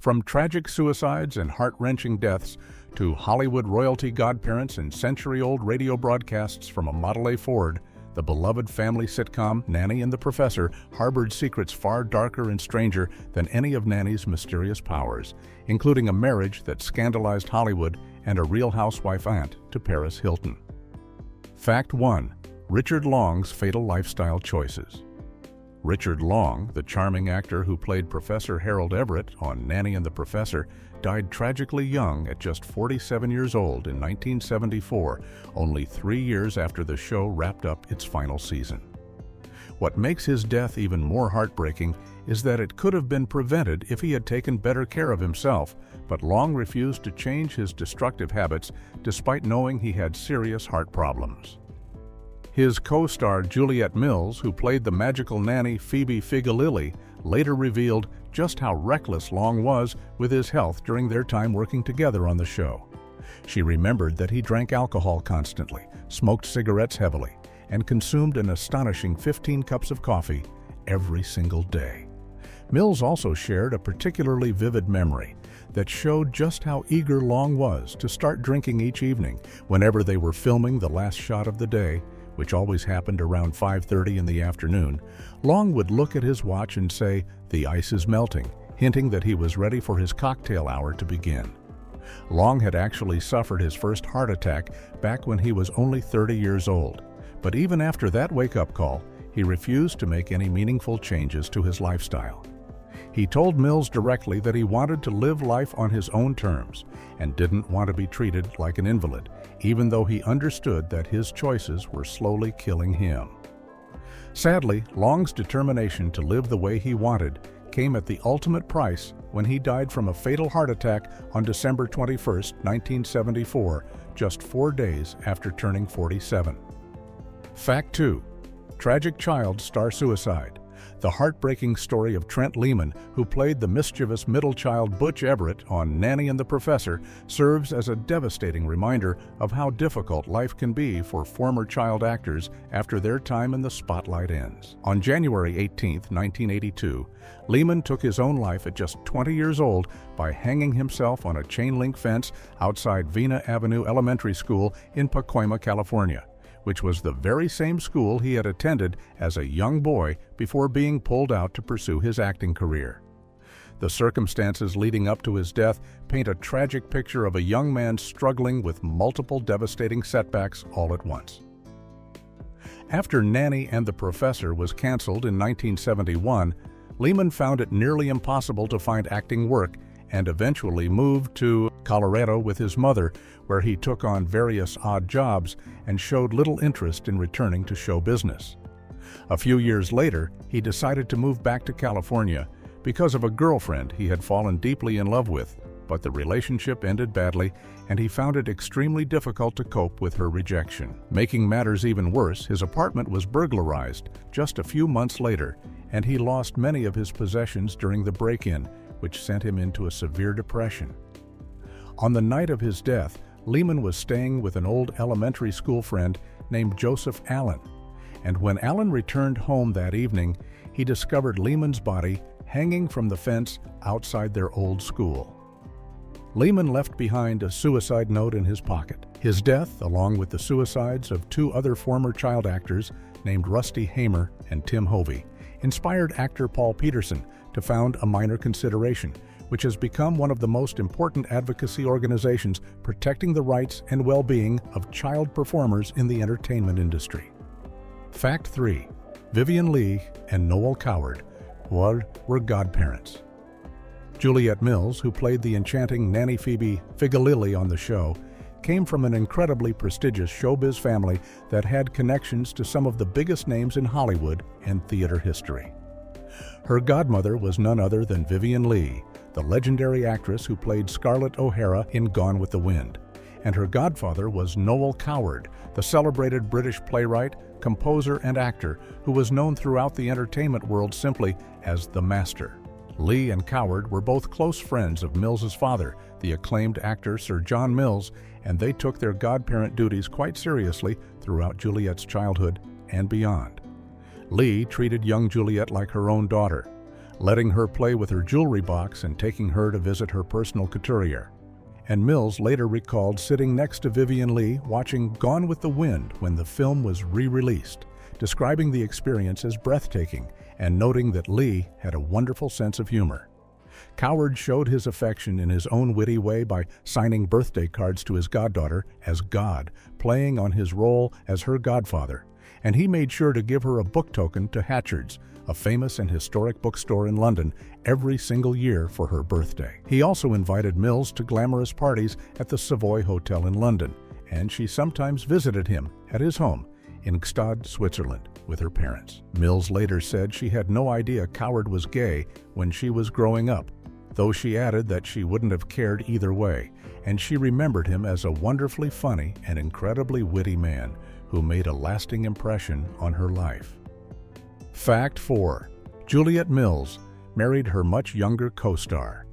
From tragic suicides and heart-wrenching deaths to Hollywood royalty godparents and century-old radio broadcasts from a Model A Ford, the beloved family sitcom Nanny and the Professor harbored secrets far darker and stranger than any of Nanny's mysterious powers, including a marriage that scandalized Hollywood and a Real Housewife aunt to Paris Hilton. Fact 1. Richard Long's fatal lifestyle choices. Richard Long, the charming actor who played Professor Harold Everett on Nanny and the Professor, died tragically young at just 47 years old in 1974, only 3 years after the show wrapped up its final season. What makes his death even more heartbreaking is that it could have been prevented if he had taken better care of himself, but Long refused to change his destructive habits despite knowing he had serious heart problems. His co-star Juliet Mills, who played the magical nanny Phoebe Figalili, later revealed just how reckless Long was with his health during their time working together on the show. She remembered that he drank alcohol constantly, smoked cigarettes heavily, and consumed an astonishing 15 cups of coffee every single day. Mills also shared a particularly vivid memory that showed just how eager Long was to start drinking each evening whenever they were filming the last shot of the day, which always happened around 5:30 in the afternoon. Long would look at his watch and say, "The ice is melting," hinting that he was ready for his cocktail hour to begin. Long had actually suffered his first heart attack back when he was only 30 years old, but even after that wake-up call, he refused to make any meaningful changes to his lifestyle. He told Mills directly that he wanted to live life on his own terms and didn't want to be treated like an invalid, even though he understood that his choices were slowly killing him. Sadly, Long's determination to live the way he wanted came at the ultimate price when he died from a fatal heart attack on December 21, 1974, just 4 days after turning 47. Fact 2. Tragic child star suicide. The heartbreaking story of Trent Lehman, who played the mischievous middle child Butch Everett on Nanny and the Professor, serves as a devastating reminder of how difficult life can be for former child actors after their time in the spotlight ends. On January 18, 1982, Lehman took his own life at just 20 years old by hanging himself on a chain-link fence outside Vina Avenue Elementary School in Pacoima, California, which was the very same school he had attended as a young boy before being pulled out to pursue his acting career. The circumstances leading up to his death paint a tragic picture of a young man struggling with multiple devastating setbacks all at once. After Nanny and the Professor was canceled in 1971, Lehman found it nearly impossible to find acting work and eventually moved to Colorado with his mother, where he took on various odd jobs and showed little interest in returning to show business. A few years later, he decided to move back to California because of a girlfriend he had fallen deeply in love with, but the relationship ended badly and he found it extremely difficult to cope with her rejection. Making matters even worse, his apartment was burglarized just a few months later, and he lost many of his possessions during the break-in, which sent him into a severe depression. On the night of his death, Lehman was staying with an old elementary school friend named Joseph Allen, and when Allen returned home that evening, he discovered Lehman's body hanging from the fence outside their old school. Lehman left behind a suicide note in his pocket. His death, along with the suicides of 2 other former child actors named Rusty Hamer and Tim Hovey, inspired actor Paul Peterson to found A Minor Consideration, which has become one of the most important advocacy organizations protecting the rights and well-being of child performers in the entertainment industry. Fact 3. Vivien Leigh and Noel Coward were godparents. Juliet Mills, who played the enchanting Nanny Phoebe Figalili on the show, came from an incredibly prestigious showbiz family that had connections to some of the biggest names in Hollywood and theater history. Her godmother was none other than Vivien Leigh, the legendary actress who played Scarlett O'Hara in Gone with the Wind, and her godfather was Noel Coward, the celebrated British playwright, composer, and actor who was known throughout the entertainment world simply as the Master. Leigh and Coward were both close friends of Mills's father, the acclaimed actor Sir John Mills, and they took their godparent duties quite seriously throughout Juliet's childhood and beyond. Leigh treated young Juliet like her own daughter. letting her play with her jewelry box and taking her to visit her personal couturier. And Mills later recalled sitting next to Vivien Leigh watching Gone with the Wind when the film was re-released, describing the experience as breathtaking and noting that Leigh had a wonderful sense of humor. Coward showed his affection in his own witty way by signing birthday cards to his goddaughter as God, playing on his role as her godfather, and he made sure to give her a book token to Hatchard's, a famous and historic bookstore in London, every single year for her birthday. He also invited Mills to glamorous parties at the Savoy Hotel in London, and she sometimes visited him at his home in Gstaad, Switzerland, with her parents. Mills later said she had no idea Coward was gay when she was growing up, though she added that she wouldn't have cared either way, and she remembered him as a wonderfully funny and incredibly witty man who made a lasting impression on her life. Fact 4. Juliet Mills married her much younger co-star.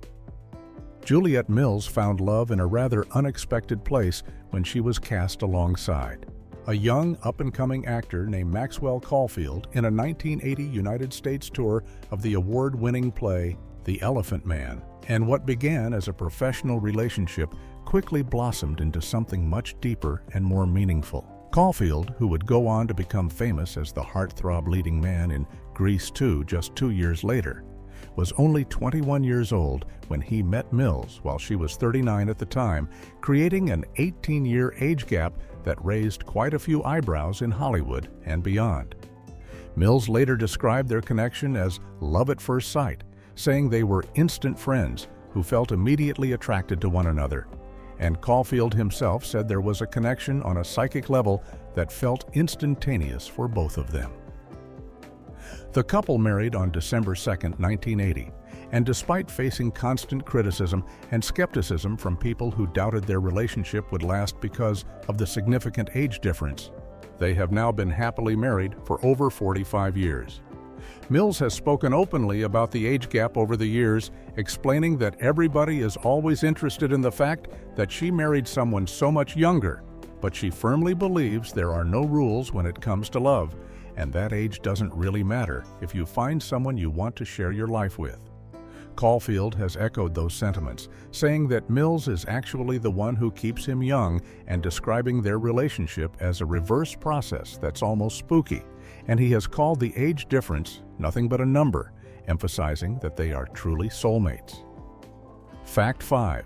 Juliet Mills found love in a rather unexpected place when she was cast alongside a young, up-and-coming actor named Maxwell Caulfield in a 1980 United States tour of the award-winning play The Elephant Man, and what began as a professional relationship quickly blossomed into something much deeper and more meaningful. Caulfield, who would go on to become famous as the heartthrob leading man in Grease 2 just 2 years later, was only 21 years old when he met Mills while she was 39 at the time, creating an 18-year age gap that raised quite a few eyebrows in Hollywood and beyond. Mills later described their connection as love at first sight, saying they were instant friends who felt immediately attracted to one another. And Caulfield himself said there was a connection on a psychic level that felt instantaneous for both of them. The couple married on December 2, 1980, and despite facing constant criticism and skepticism from people who doubted their relationship would last because of the significant age difference, they have now been happily married for over 45 years. Mills has spoken openly about the age gap over the years, explaining that everybody is always interested in the fact that she married someone so much younger, but she firmly believes there are no rules when it comes to love, and that age doesn't really matter if you find someone you want to share your life with. Caulfield has echoed those sentiments, saying that Mills is actually the one who keeps him young and describing their relationship as a reverse process that's almost spooky, and he has called the age difference nothing but a number, emphasizing that they are truly soulmates. Fact 5.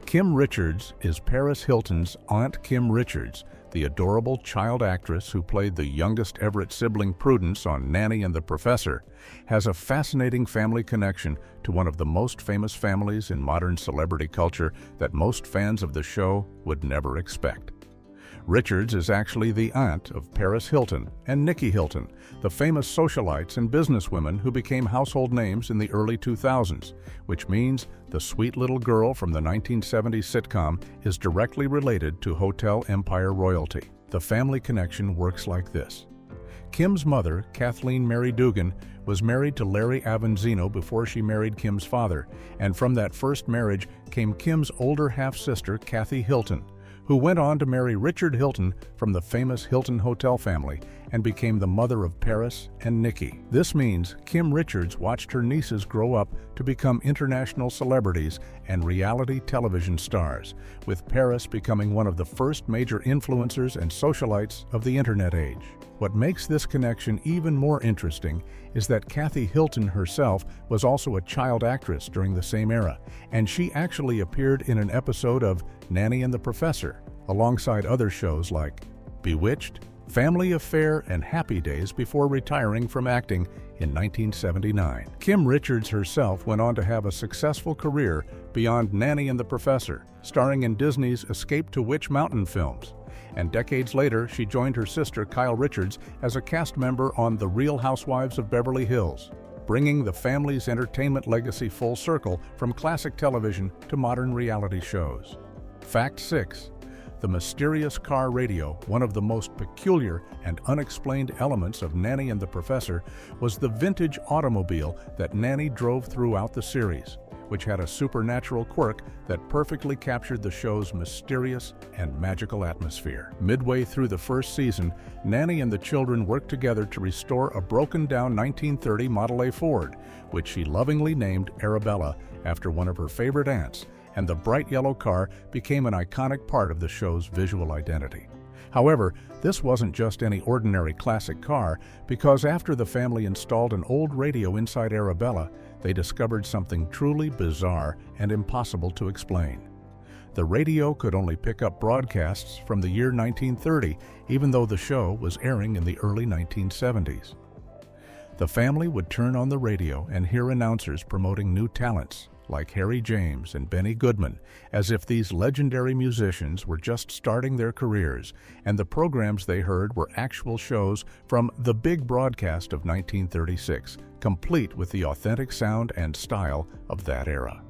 Kim Richards is Paris Hilton's Aunt Kim Richards, the adorable child actress who played the youngest Everett sibling Prudence on Nanny and the Professor, has a fascinating family connection to one of the most famous families in modern celebrity culture that most fans of the show would never expect. Richards is actually the aunt of Paris Hilton and Nikki Hilton, the famous socialites and businesswomen who became household names in the early 2000s, which means the sweet little girl from the 1970s sitcom is directly related to Hotel Empire royalty. The family connection works like this. Kim's mother, Kathleen Mary Dugan, was married to Larry Avanzino before she married Kim's father, and from that first marriage came Kim's older half-sister, Kathy Hilton, who went on to marry Richard Hilton from the famous Hilton Hotel family and became the mother of Paris and Nikki. This means Kim Richards watched her nieces grow up to become international celebrities and reality television stars, with Paris becoming one of the first major influencers and socialites of the internet age. What makes this connection even more interesting is that Kathy Hilton herself was also a child actress during the same era, and she actually appeared in an episode of Nanny and the Professor, alongside other shows like Bewitched, Family Affair, and Happy Days before retiring from acting in 1979. Kim Richards herself went on to have a successful career beyond Nanny and the Professor, starring in Disney's Escape to Witch Mountain films. And decades later, she joined her sister Kyle Richards as a cast member on The Real Housewives of Beverly Hills, bringing the family's entertainment legacy full circle from classic television to modern reality shows. Fact 6. The mysterious car radio, one of the most peculiar and unexplained elements of Nanny and the Professor, was the vintage automobile that Nanny drove throughout the series, which had a supernatural quirk that perfectly captured the show's mysterious and magical atmosphere. Midway through the first season, Nanny and the children worked together to restore a broken-down 1930 Model A Ford, which she lovingly named Arabella after one of her favorite aunts, and the bright yellow car became an iconic part of the show's visual identity. However, this wasn't just any ordinary classic car, because after the family installed an old radio inside Arabella, they discovered something truly bizarre and impossible to explain. The radio could only pick up broadcasts from the year 1930, even though the show was airing in the early 1970s. The family would turn on the radio and hear announcers promoting new talents, like Harry James and Benny Goodman, as if these legendary musicians were just starting their careers, and the programs they heard were actual shows from the big broadcast of 1936, complete with the authentic sound and style of that era.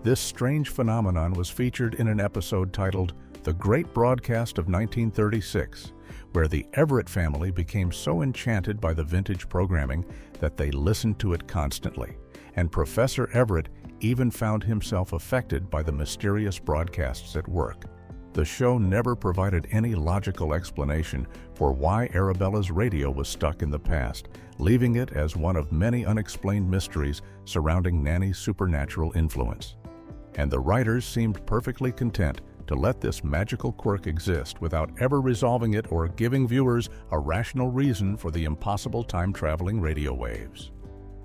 This strange phenomenon was featured in an episode titled The Great Broadcast of 1936, where the Everett family became so enchanted by the vintage programming that they listened to it constantly, and Professor Everett even found himself affected by the mysterious broadcasts at work. The show never provided any logical explanation for why Arabella's radio was stuck in the past, leaving it as one of many unexplained mysteries surrounding Nanny's supernatural influence. And the writers seemed perfectly content to let this magical quirk exist without ever resolving it or giving viewers a rational reason for the impossible time-traveling radio waves.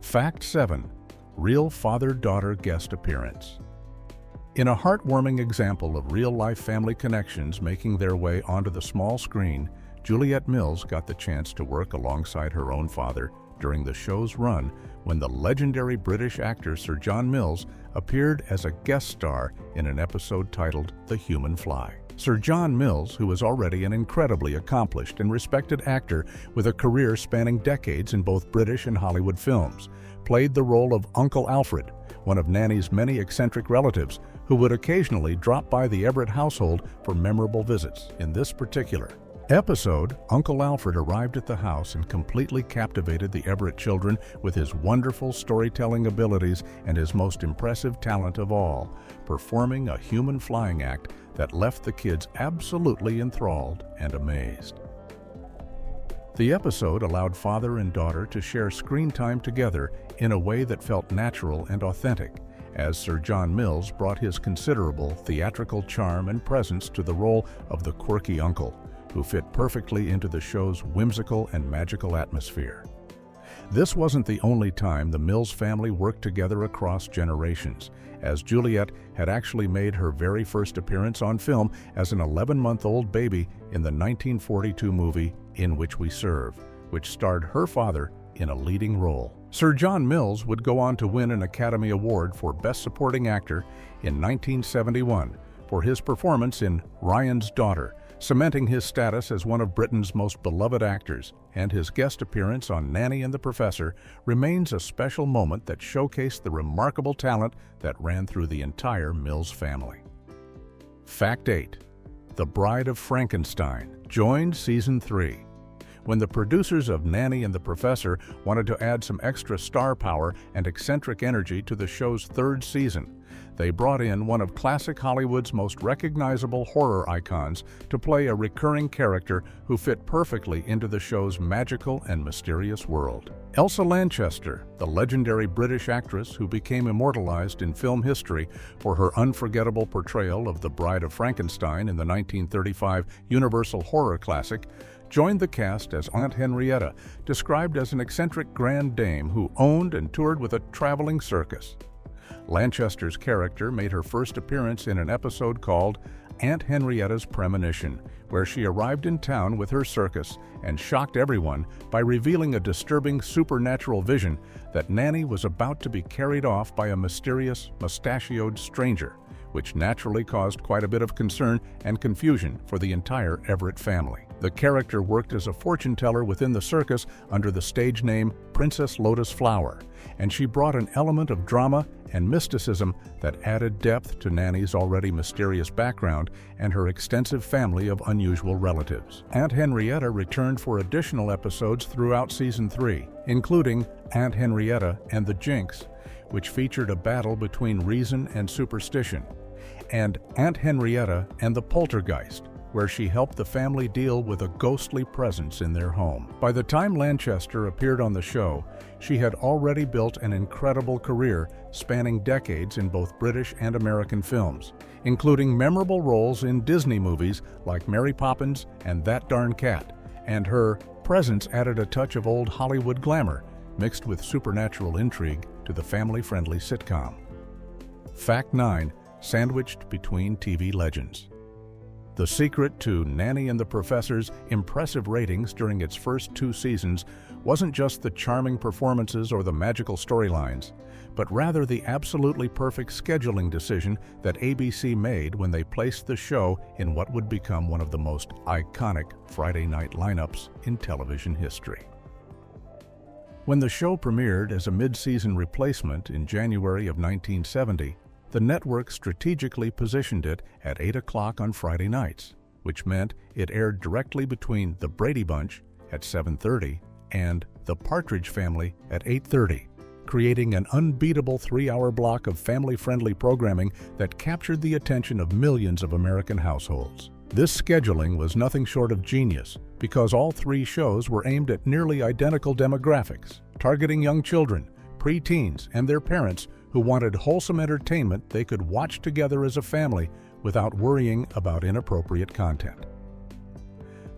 Fact 7. Real father-daughter guest appearance. In a heartwarming example of real-life family connections making their way onto the small screen, Juliet Mills got the chance to work alongside her own father during the show's run when the legendary British actor Sir John Mills appeared as a guest star in an episode titled The Human Fly. Sir John Mills, who was already an incredibly accomplished and respected actor with a career spanning decades in both British and Hollywood films, played the role of Uncle Alfred, one of Nanny's many eccentric relatives who would occasionally drop by the Everett household for memorable visits. In this particular episode, Uncle Alfred arrived at the house and completely captivated the Everett children with his wonderful storytelling abilities and his most impressive talent of all, performing a human flying act that left the kids absolutely enthralled and amazed. The episode allowed father and daughter to share screen time together in a way that felt natural and authentic, as Sir John Mills brought his considerable theatrical charm and presence to the role of the quirky uncle, who fit perfectly into the show's whimsical and magical atmosphere. This wasn't the only time the Mills family worked together across generations, as Juliet had actually made her very first appearance on film as an 11-month-old baby in the 1942 movie In Which We Serve, which starred her father in a leading role. Sir John Mills would go on to win an Academy Award for Best Supporting Actor in 1971 for his performance in Ryan's Daughter, cementing his status as one of Britain's most beloved actors, and his guest appearance on Nanny and the Professor remains a special moment that showcased the remarkable talent that ran through the entire Mills family. Fact 8. The Bride of Frankenstein joined Season 3. When the producers of Nanny and the Professor wanted to add some extra star power and eccentric energy to the show's third season, they brought in one of classic Hollywood's most recognizable horror icons to play a recurring character who fit perfectly into the show's magical and mysterious world. Elsa Lanchester, the legendary British actress who became immortalized in film history for her unforgettable portrayal of the Bride of Frankenstein in the 1935 Universal horror classic, joined the cast as Aunt Henrietta, described as an eccentric grand dame who owned and toured with a traveling circus. Lanchester's character made her first appearance in an episode called Aunt Henrietta's Premonition, where she arrived in town with her circus and shocked everyone by revealing a disturbing supernatural vision that Nanny was about to be carried off by a mysterious, mustachioed stranger, which naturally caused quite a bit of concern and confusion for the entire Everett family. The character worked as a fortune teller within the circus under the stage name Princess Lotus Flower, and she brought an element of drama and mysticism that added depth to Nanny's already mysterious background and her extensive family of unusual relatives. Aunt Henrietta returned for additional episodes throughout Season 3, including Aunt Henrietta and the Jinx, which featured a battle between reason and superstition, and Aunt Henrietta and the Poltergeist, where she helped the family deal with a ghostly presence in their home. By the time Lanchester appeared on the show, she had already built an incredible career spanning decades in both British and American films, including memorable roles in Disney movies like Mary Poppins and That Darn Cat, and her presence added a touch of old Hollywood glamour mixed with supernatural intrigue to the family-friendly sitcom. Fact 9. Sandwiched between TV legends. The secret to Nanny and the Professor's impressive ratings during its first 2 seasons wasn't just the charming performances or the magical storylines, but rather the absolutely perfect scheduling decision that ABC made when they placed the show in what would become one of the most iconic Friday night lineups in television history. When the show premiered as a mid-season replacement in January of 1970, the network strategically positioned it at 8 o'clock on Friday nights, which meant it aired directly between The Brady Bunch at 7:30 and The Partridge Family at 8:30, creating an unbeatable 3-hour block of family-friendly programming that captured the attention of millions of American households. This scheduling was nothing short of genius because all 3 shows were aimed at nearly identical demographics, targeting young children, preteens, and their parents who wanted wholesome entertainment they could watch together as a family without worrying about inappropriate content.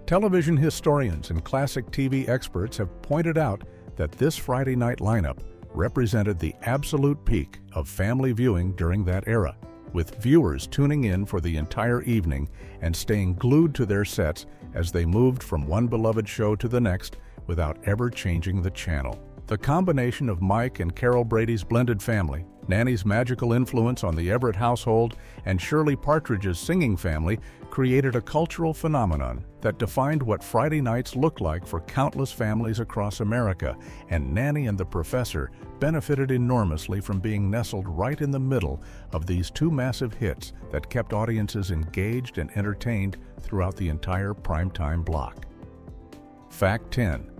Television historians and classic TV experts have pointed out that this Friday night lineup represented the absolute peak of family viewing during that era, with viewers tuning in for the entire evening and staying glued to their sets as they moved from one beloved show to the next without ever changing the channel. The combination of Mike and Carol Brady's blended family, Nanny's magical influence on the Everett household, and Shirley Partridge's singing family created a cultural phenomenon that defined what Friday nights looked like for countless families across America, and Nanny and the Professor benefited enormously from being nestled right in the middle of these 2 massive hits that kept audiences engaged and entertained throughout the entire primetime block. Fact 10.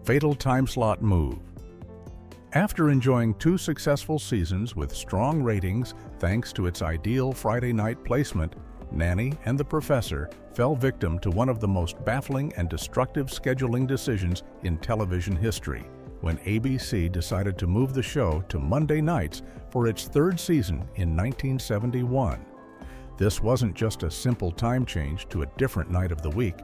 Fatal time-slot move. After enjoying 2 successful seasons with strong ratings thanks to its ideal Friday night placement, Nanny and the Professor fell victim to one of the most baffling and destructive scheduling decisions in television history, when ABC decided to move the show to Monday nights for its 3rd season in 1971. This wasn't just a simple time change to a different night of the week,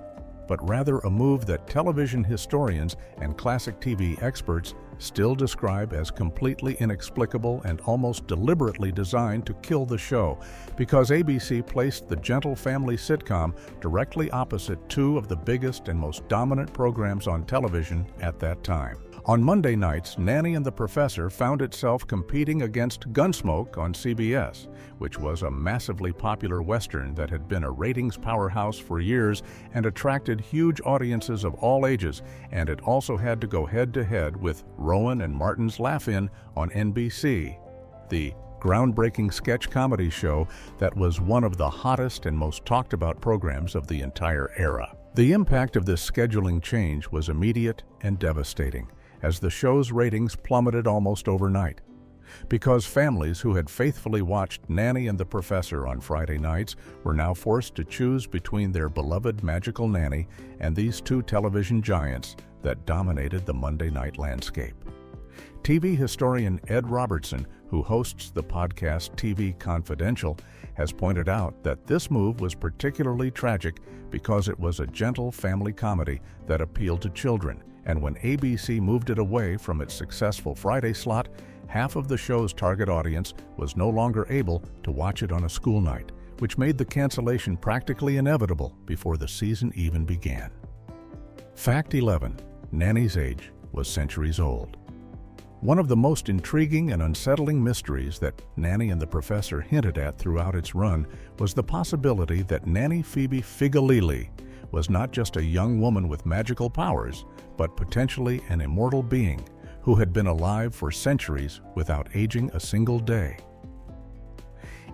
but rather a move that television historians and classic TV experts still describe as completely inexplicable and almost deliberately designed to kill the show, because ABC placed the gentle family sitcom directly opposite 2 of the biggest and most dominant programs on television at that time. On Monday nights, Nanny and the Professor found itself competing against Gunsmoke on CBS, which was a massively popular Western that had been a ratings powerhouse for years and attracted huge audiences of all ages, and it also had to go head-to-head with Rowan and Martin's Laugh-In on NBC, the groundbreaking sketch comedy show that was one of the hottest and most talked-about programs of the entire era. The impact of this scheduling change was immediate and devastating, as the show's ratings plummeted almost overnight. Because families who had faithfully watched Nanny and the Professor on Friday nights were now forced to choose between their beloved magical nanny and these 2 television giants that dominated the Monday night landscape. TV historian Ed Robertson, who hosts the podcast TV Confidential, has pointed out that this move was particularly tragic because it was a gentle family comedy that appealed to children, and when ABC moved it away from its successful Friday slot, half of the show's target audience was no longer able to watch it on a school night, which made the cancellation practically inevitable before the season even began. Fact 11. Nanny's age was centuries old. One of the most intriguing and unsettling mysteries that Nanny and the Professor hinted at throughout its run was the possibility that Nanny Phoebe Figalili was not just a young woman with magical powers, but potentially an immortal being who had been alive for centuries without aging a single day.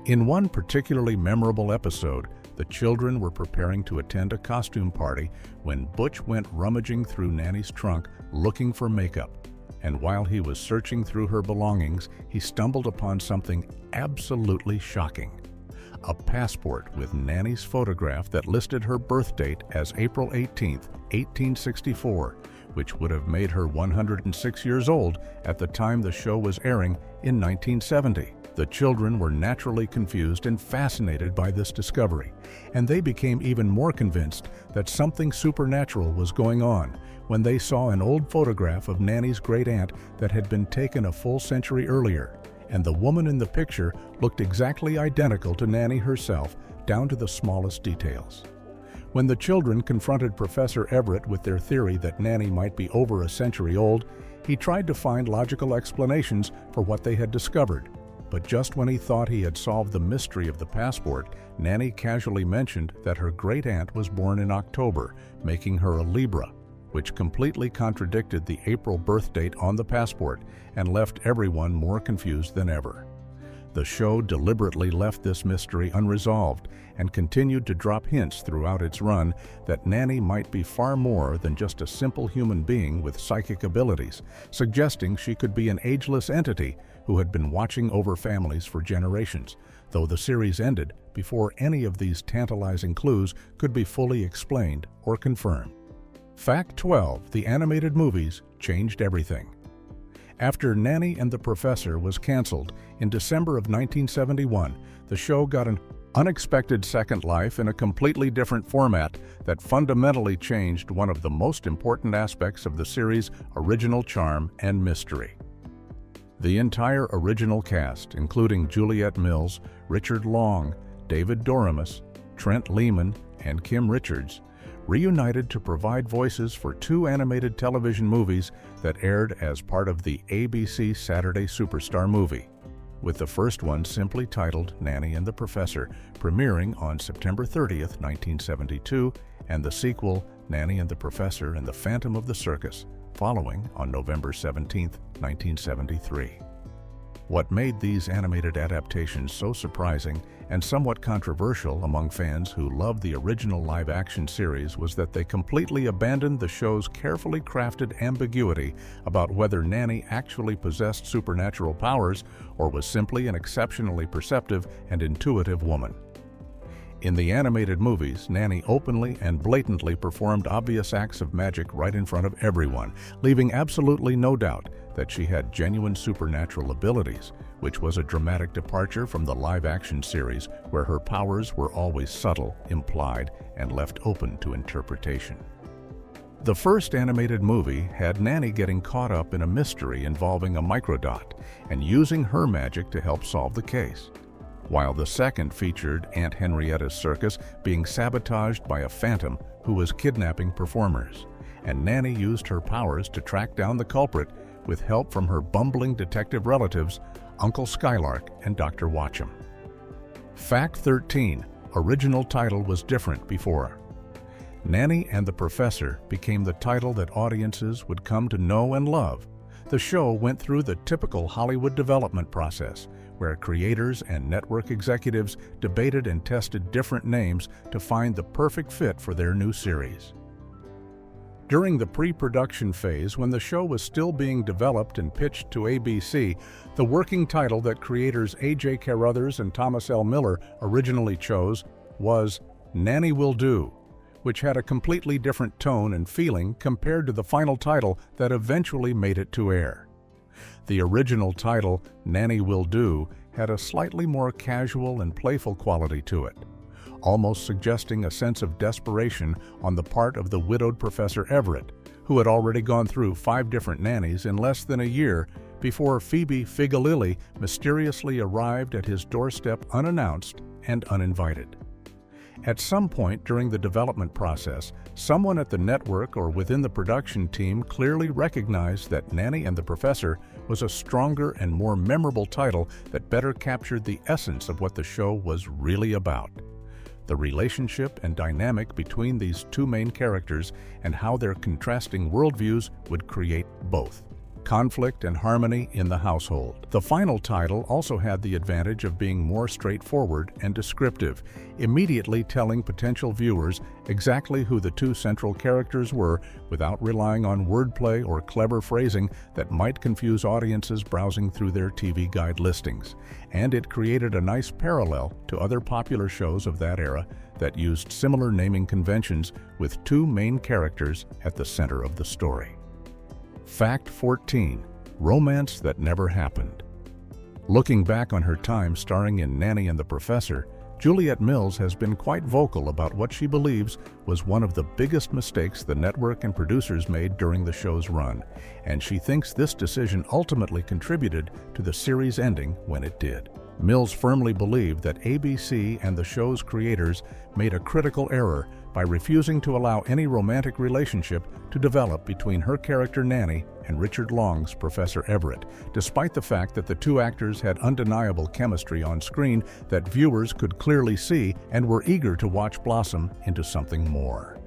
In one particularly memorable episode, the children were preparing to attend a costume party when Butch went rummaging through Nanny's trunk looking for makeup, And while he was searching through her belongings, he stumbled upon something absolutely shocking. A passport with Nanny's photograph that listed her birth date as April 18, 1864, which would have made her 106 years old at the time the show was airing in 1970. The children were naturally confused and fascinated by this discovery, and they became even more convinced that something supernatural was going on when they saw an old photograph of Nanny's great-aunt that had been taken a full century earlier, and the woman in the picture looked exactly identical to Nanny herself, down to the smallest details. When the children confronted Professor Everett with their theory that Nanny might be over a century old, he tried to find logical explanations for what they had discovered. But just when he thought he had solved the mystery of the passport, Nanny casually mentioned that her great-aunt was born in October, making her a Libra, which completely contradicted the April birth date on the passport and left everyone more confused than ever. The show deliberately left this mystery unresolved and continued to drop hints throughout its run that Nanny might be far more than just a simple human being with psychic abilities, suggesting she could be an ageless entity who had been watching over families for generations, though the series ended before any of these tantalizing clues could be fully explained or confirmed. Fact 12. The animated movies changed everything. After Nanny and the Professor was canceled in December of 1971, the show got an unexpected second life in a completely different format that fundamentally changed one of the most important aspects of the series' original charm and mystery. The entire original cast, including Juliette Mills, Richard Long, David Doremus, Trent Lehman, and Kim Richards, reunited to provide voices for two animated television movies that aired as part of the ABC Saturday Superstar movie, with the first one simply titled Nanny and the Professor, premiering on September 30th, 1972, and the sequel, Nanny and the Professor and the Phantom of the Circus, following on November 17th, 1973. What made these animated adaptations so surprising and somewhat controversial among fans who loved the original live-action series was that they completely abandoned the show's carefully crafted ambiguity about whether Nanny actually possessed supernatural powers or was simply an exceptionally perceptive and intuitive woman. In the animated movies, Nanny openly and blatantly performed obvious acts of magic right in front of everyone, leaving absolutely no doubt that she had genuine supernatural abilities, which was a dramatic departure from the live-action series where her powers were always subtle, implied, and left open to interpretation. The first animated movie had Nanny getting caught up in a mystery involving a microdot and using her magic to help solve the case, while the second featured Aunt Henrietta's circus being sabotaged by a phantom who was kidnapping performers, and Nanny used her powers to track down the culprit with help from her bumbling detective relatives, Uncle Skylark and Dr. Watcham. Fact 13. Original title was different before. Nanny and the Professor became the title that audiences would come to know and love. The show went through the typical Hollywood development process, where creators and network executives debated and tested different names to find the perfect fit for their new series. During the pre-production phase, when the show was still being developed and pitched to ABC, the working title that creators A.J. Carruthers and Thomas L. Miller originally chose was Nanny Will Do, which had a completely different tone and feeling compared to the final title that eventually made it to air. The original title, Nanny Will Do, had a slightly more casual and playful quality to it, almost suggesting a sense of desperation on the part of the widowed Professor Everett, who had already gone through 5 different nannies in less than a year before Phoebe Figalili mysteriously arrived at his doorstep unannounced and uninvited. At some point during the development process, someone at the network or within the production team clearly recognized that Nanny and the Professor was a stronger and more memorable title that better captured the essence of what the show was really about. The relationship and dynamic between these two main characters and how their contrasting worldviews would create both Conflict and Harmony in the Household. The final title also had the advantage of being more straightforward and descriptive, immediately telling potential viewers exactly who the two central characters were without relying on wordplay or clever phrasing that might confuse audiences browsing through their TV guide listings. And it created a nice parallel to other popular shows of that era that used similar naming conventions with two main characters at the center of the story. Fact 14. Romance that never happened. Looking back on her time starring in Nanny and the Professor, Juliet Mills has been quite vocal about what she believes was one of the biggest mistakes the network and producers made during the show's run, and she thinks this decision ultimately contributed to the series ending when it did. Mills firmly believed that ABC and the show's creators made a critical error by refusing to allow any romantic relationship to develop between her character Nanny and Richard Long's Professor Everett, despite the fact that the two actors had undeniable chemistry on screen that viewers could clearly see and were eager to watch blossom into something more.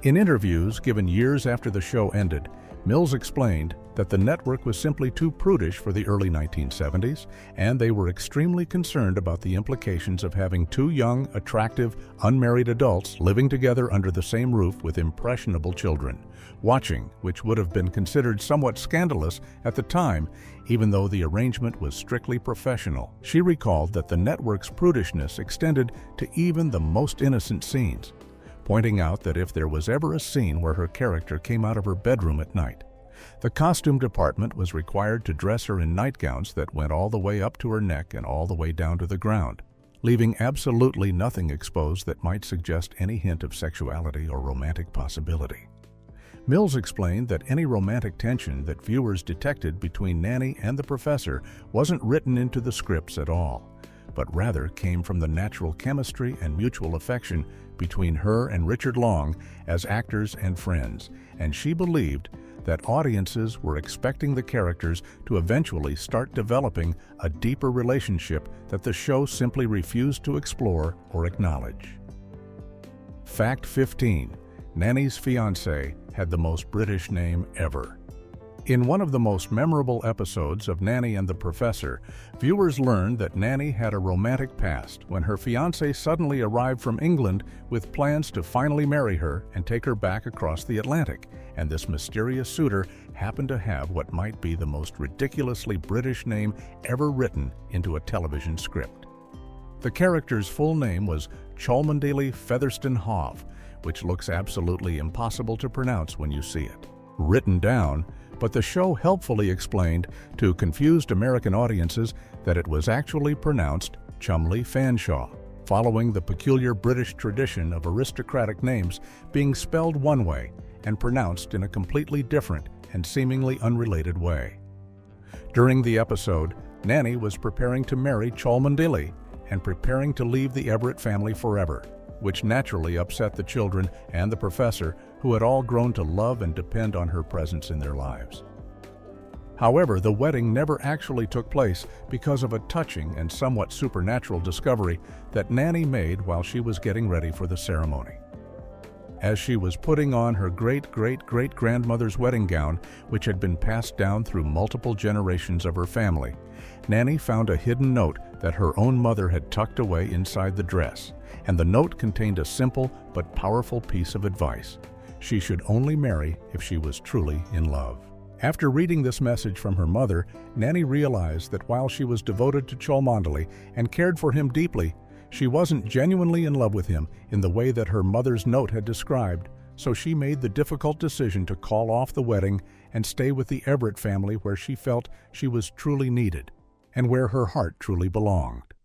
In interviews given years after the show ended, Mills explained that the network was simply too prudish for the early 1970s, and they were extremely concerned about the implications of having two young, attractive, unmarried adults living together under the same roof with impressionable children, watching which would have been considered somewhat scandalous at the time, even though the arrangement was strictly professional. She recalled that the network's prudishness extended to even the most innocent scenes, pointing out that if there was ever a scene where her character came out of her bedroom at night, the costume department was required to dress her in nightgowns that went all the way up to her neck and all the way down to the ground, leaving absolutely nothing exposed that might suggest any hint of sexuality or romantic possibility. Mills explained that any romantic tension that viewers detected between Nanny and the Professor wasn't written into the scripts at all, but rather came from the natural chemistry and mutual affection between her and Richard Long as actors and friends, and she believed that audiences were expecting the characters to eventually start developing a deeper relationship that the show simply refused to explore or acknowledge. Fact 15. Nanny's fiance had the most British name ever. In one of the most memorable episodes of Nanny and the Professor, viewers learned that Nanny had a romantic past when her fiancé suddenly arrived from England with plans to finally marry her and take her back across the Atlantic, and this mysterious suitor happened to have what might be the most ridiculously British name ever written into a television script. The character's full name was Cholmondeley Featherston Hove, which looks absolutely impossible to pronounce when you see it written down, but the show helpfully explained to confused American audiences that it was actually pronounced Chumley Fanshawe, following the peculiar British tradition of aristocratic names being spelled one way and pronounced in a completely different and seemingly unrelated way. During the episode, Nanny was preparing to marry Cholmondeley and preparing to leave the Everett family forever, which naturally upset the children and the Professor, who had all grown to love and depend on her presence in their lives. However, the wedding never actually took place because of a touching and somewhat supernatural discovery that Nanny made while she was getting ready for the ceremony. As she was putting on her great-great-great-grandmother's wedding gown, which had been passed down through multiple generations of her family, Nanny found a hidden note that her own mother had tucked away inside the dress, and the note contained a simple but powerful piece of advice. She should only marry if she was truly in love. After reading this message from her mother, Nanny realized that while she was devoted to Cholmondeley and cared for him deeply, she wasn't genuinely in love with him in the way that her mother's note had described, so she made the difficult decision to call off the wedding and stay with the Everett family where she felt she was truly needed and where her heart truly belonged.